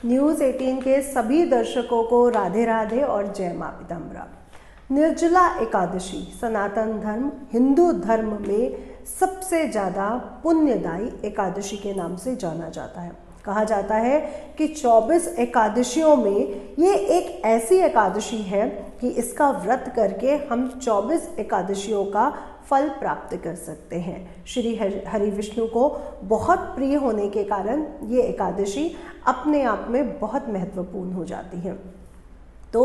News 18 के सभी दर्शकों को राधे राधे और जय मां पीताम्बरा। निर्जला एकादशी सनातन धर्म हिंदू धर्म में सबसे ज़्यादा पुण्यदायी एकादशी के नाम से जाना जाता है। कहा जाता है कि 24 एकादशियों में ये एक ऐसी एकादशी है कि इसका व्रत करके हम 24 एकादशियों का फल प्राप्त कर सकते हैं। श्री हरि विष्णु को बहुत प्रिय होने के कारण ये एकादशी अपने आप में बहुत महत्वपूर्ण हो जाती है। तो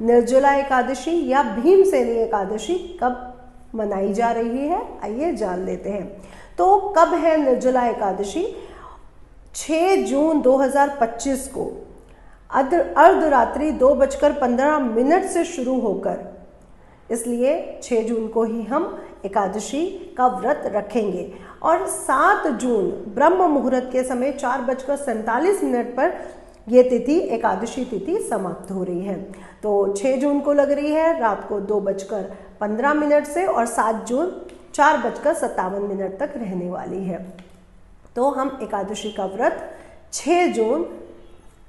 निर्जला एकादशी या भीमसेनी एकादशी कब मनाई जा रही है, आइए जान लेते हैं। तो कब है निर्जला एकादशी? 6 जून 2025 को अर्धरात्रि 2:15 से शुरू होकर, इसलिए 6 जून को ही हम एकादशी का व्रत रखेंगे और 7 जून ब्रह्म मुहूर्त के समय 4:47 पर ये तिथि एकादशी तिथि समाप्त हो रही है। तो 6 जून को लग रही है रात को 2:15 से और 7 जून 4:57 तक रहने वाली है। तो हम एकादशी का व्रत 6 जून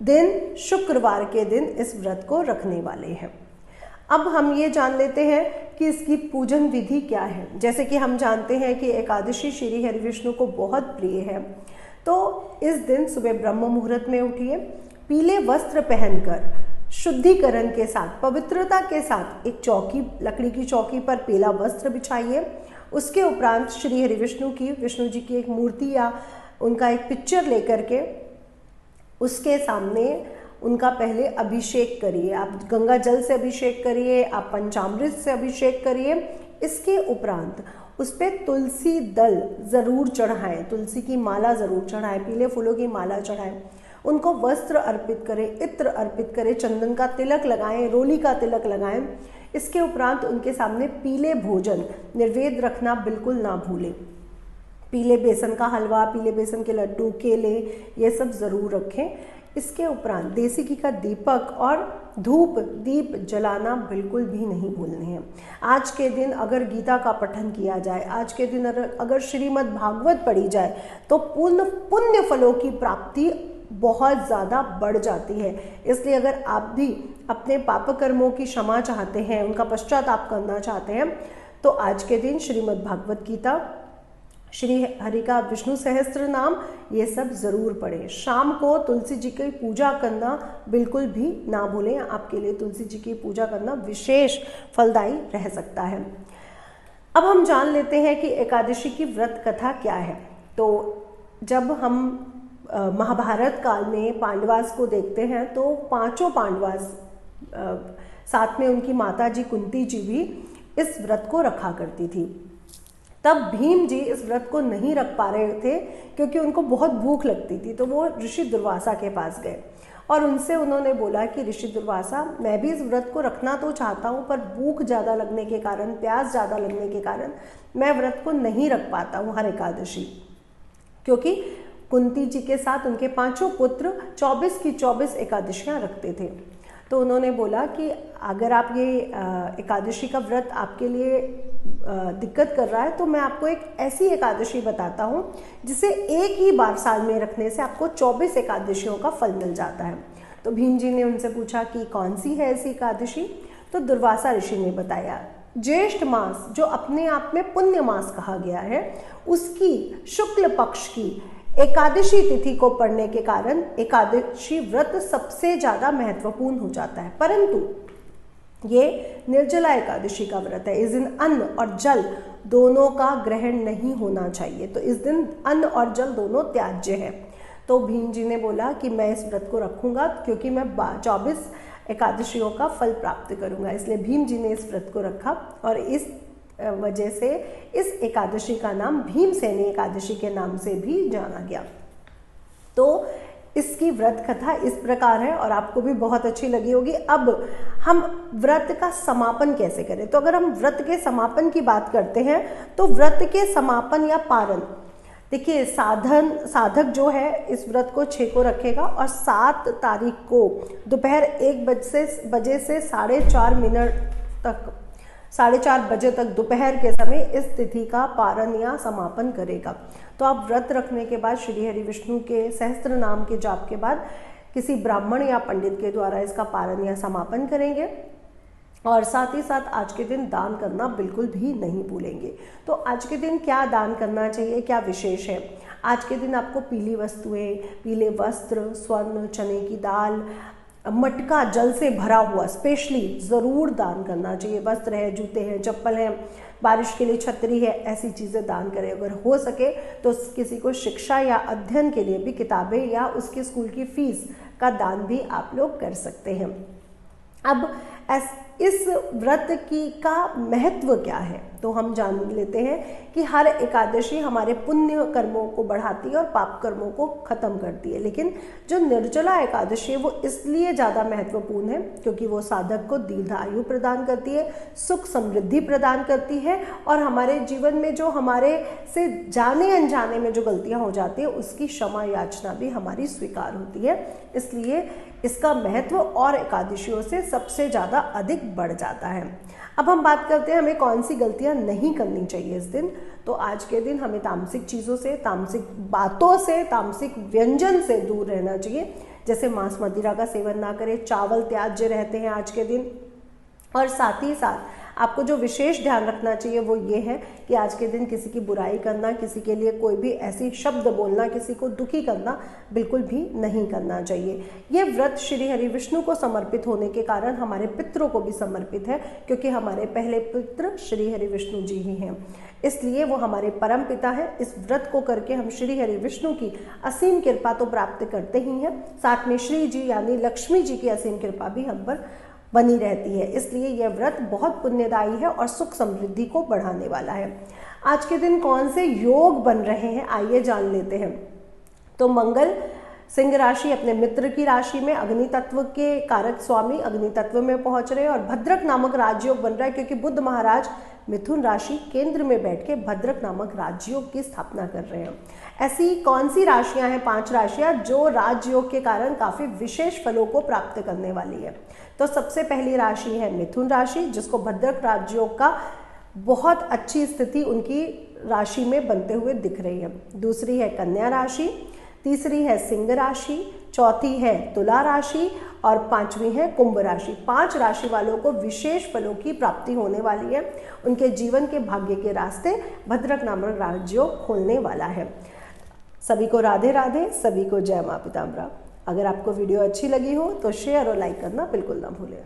दिन शुक्रवार के दिन इस व्रत को रखने वाले हैं। अब हम ये जान लेते हैं कि इसकी पूजन विधि क्या है। जैसे कि हम जानते हैं कि एकादशी श्री हरि विष्णु को बहुत प्रिय है। तो इस दिन सुबह ब्रह्म मुहूर्त में उठिए, पीले वस्त्र पहनकर शुद्धिकरण के साथ, पवित्रता के साथ एक चौकी, लकड़ी की चौकी पर पीला वस्त्र बिछाइए। उसके उपरांत श्री हरि विष्णु जी की एक मूर्ति या उनका एक पिक्चर लेकर के उसके सामने उनका पहले अभिषेक करिए। आप गंगा जल से अभिषेक करिए, आप पंचामृत से अभिषेक करिए। इसके उपरांत उस पर तुलसी दल ज़रूर चढ़ाएं, तुलसी की माला ज़रूर चढ़ाएं, पीले फूलों की माला चढ़ाएं। उनको वस्त्र अर्पित करें, इत्र अर्पित करें, चंदन का तिलक लगाएं, रोली का तिलक लगाएं। इसके उपरांत उनके सामने पीले भोजन नैवेद्य रखना बिल्कुल ना भूलें। पीले बेसन का हलवा, पीले बेसन के लड्डू, केले, ये सब ज़रूर रखें। इसके उपरांत देसी घी का दीपक और धूप दीप जलाना बिल्कुल भी नहीं भूलने हैं। आज के दिन अगर गीता का पठन किया जाए, आज के दिन अगर श्रीमद् भागवत पढ़ी जाए तो पूर्ण पुण्य फलों की प्राप्ति बहुत ज़्यादा बढ़ जाती है। इसलिए अगर आप भी अपने पाप कर्मों की क्षमा चाहते हैं, उनका पश्चाताप करना चाहते हैं, तो आज के दिन श्रीमद् भागवत गीता, श्री हरि का विष्णु सहस्त्र नाम, ये सब ज़रूर पढ़ें। शाम को तुलसी जी की पूजा करना बिल्कुल भी ना भूलें। आपके लिए तुलसी जी की पूजा करना विशेष फलदायी रह सकता है। अब हम जान लेते हैं कि एकादशी की व्रत कथा क्या है। तो जब हम महाभारत काल में पांडवास को देखते हैं तो 5 पांडवास, साथ में उनकी माता जी कुंती जी भी इस व्रत को रखा करती थी। तब भीम जी इस व्रत को नहीं रख पा रहे थे क्योंकि उनको बहुत भूख लगती थी। तो वो ऋषि दुर्वासा के पास गए और उनसे उन्होंने बोला कि ऋषि दुर्वासा, मैं भी इस व्रत को रखना तो चाहता हूँ, पर भूख ज़्यादा लगने के कारण, प्यास ज़्यादा लगने के कारण मैं व्रत को नहीं रख पाता हूँ हर एकादशी। क्योंकि कुंती जी के साथ उनके 5 पुत्र 24 की 24 एकादशियाँ रखते थे। तो उन्होंने बोला कि अगर आप ये एकादशी का व्रत आपके लिए दिक्कत कर रहा है तो मैं आपको एक ऐसी एकादशी बताता हूँ जिसे एक ही बार साल में रखने से आपको 24 एकादशियों का फल मिल जाता है। तो भीम जी ने उनसे पूछा कि कौन सी है ऐसी एकादशी? तो दुर्वासा ऋषि ने बताया, ज्येष्ठ मास जो अपने आप में पुण्य मास कहा गया है, उसकी शुक्ल पक्ष की एकादशी तिथि को पढ़ने के कारण एकादशी व्रत सबसे ज़्यादा महत्वपूर्ण हो जाता है। परंतु ये निर्जला एकादशी का व्रत है। इस दिन अन्न और जल दोनों का ग्रहण नहीं होना चाहिए। तो इस दिन अन्न और जल दोनों त्याज्य है। तो भीम जी ने बोला कि मैं इस व्रत को रखूंगा क्योंकि मैं 24 एकादशियों का फल प्राप्त करूंगा। इसलिए भीम जी ने इस व्रत को रखा और इस वजह से इस एकादशी का नाम भीमसेनी एकादशी के नाम से भी जाना गया। तो इसकी व्रत कथा इस प्रकार है और आपको भी बहुत अच्छी लगी होगी। अब हम व्रत का समापन कैसे करें? तो अगर हम व्रत के समापन की बात करते हैं तो व्रत के समापन या पारण, देखिए साधक जो है इस व्रत को 6 को रखेगा और 7 तारीख को दोपहर 1 बजे से 4:30 बजे तक दोपहर के समय इस तिथि का पारण या समापन करेगा। तो आप व्रत रखने के बाद श्री हरि विष्णु के सहस्त्र नाम के जाप के बाद किसी ब्राह्मण या पंडित के द्वारा इसका पारण या समापन करेंगे। और साथ ही साथ आज के दिन दान करना बिल्कुल भी नहीं भूलेंगे। तो आज के दिन क्या दान करना चाहिए, क्या विशेष है? आज के दिन आपको पीली वस्तुएं, पीले वस्त्र, स्वर्ण, चने की दाल, मटका जल से भरा हुआ स्पेशली ज़रूर दान करना चाहिए। वस्त्र है, जूते हैं, चप्पल हैं, बारिश के लिए छतरी है, ऐसी चीज़ें दान करें। अगर हो सके तो किसी को शिक्षा या अध्ययन के लिए भी किताबें या उसके स्कूल की फीस का दान भी आप लोग कर सकते हैं। अब इस व्रत का महत्व क्या है, तो हम जान लेते हैं कि हर एकादशी हमारे पुण्य कर्मों को बढ़ाती है और पाप कर्मों को खत्म करती है। लेकिन जो निर्जला एकादशी है वो इसलिए ज़्यादा महत्वपूर्ण है क्योंकि वो साधक को दीर्घायु प्रदान करती है, सुख समृद्धि प्रदान करती है और हमारे जीवन में जो हमारे से जाने अनजाने में जो गलतियाँ हो जाती है उसकी क्षमा याचना भी हमारी स्वीकार होती है। इसलिए इसका महत्व और एकादशियों से सबसे ज़्यादा अधिक बढ़ जाता है। अब हम बात करते हैं हमें कौन सी गलतियां नहीं करनी चाहिए इस दिन। तो आज के दिन हमें तामसिक चीज़ों से, तामसिक बातों से, तामसिक व्यंजन से दूर रहना चाहिए। जैसे मांस मदिरा का सेवन ना करें, चावल त्याज्य रहते हैं आज के दिन। और साथ ही साथ आपको जो विशेष ध्यान रखना चाहिए वो ये है कि आज के दिन किसी की बुराई करना, किसी के लिए कोई भी ऐसी शब्द बोलना, किसी को दुखी करना बिल्कुल भी नहीं करना चाहिए। ये व्रत श्री हरि विष्णु को समर्पित होने के कारण हमारे पितरों को भी समर्पित है क्योंकि हमारे पहले पितृ श्री हरि विष्णु जी ही हैं, इसलिए वो हमारे परम पिता है। इस व्रत को करके हम श्री हरि विष्णु की असीम कृपा तो प्राप्त करते ही हैं, साथ में श्री जी यानी लक्ष्मी जी की असीम कृपा भी हम पर बनी रहती है। इसलिए यह व्रत बहुत पुण्यदायी है और सुख समृद्धि को बढ़ाने वाला है। आज के दिन कौन से योग बन रहे हैं आइए जान लेते हैं। तो मंगल सिंह राशि अपने मित्र की राशि में अग्नि तत्व के कारक स्वामी अग्नि तत्व में पहुंच रहे हैं और भद्रक नामक राजयोग बन रहा है क्योंकि बुध महाराज मिथुन राशि केंद्र में बैठ के भद्रक नामक राजयोग की स्थापना कर रहे हैं। ऐसी कौन सी राशियां हैं? 5 राशियां जो राजयोग के कारण काफी विशेष फलों को प्राप्त करने वाली है। तो सबसे पहली राशि है मिथुन राशि, जिसको भद्रक राजयोग का बहुत अच्छी स्थिति उनकी राशि में बनते हुए दिख रही है। दूसरी है कन्या राशि, तीसरी है सिंह राशि, चौथी है तुला राशि और 5वीं है कुंभ राशि। 5 राशि वालों को विशेष फलों की प्राप्ति होने वाली है। उनके जीवन के भाग्य के रास्ते भद्रक नामक राजयोग खोलने वाला है। सभी को राधे राधे, सभी को जय मां पीताम्बरा। अगर आपको वीडियो अच्छी लगी हो तो शेयर और लाइक करना बिल्कुल ना भूलें।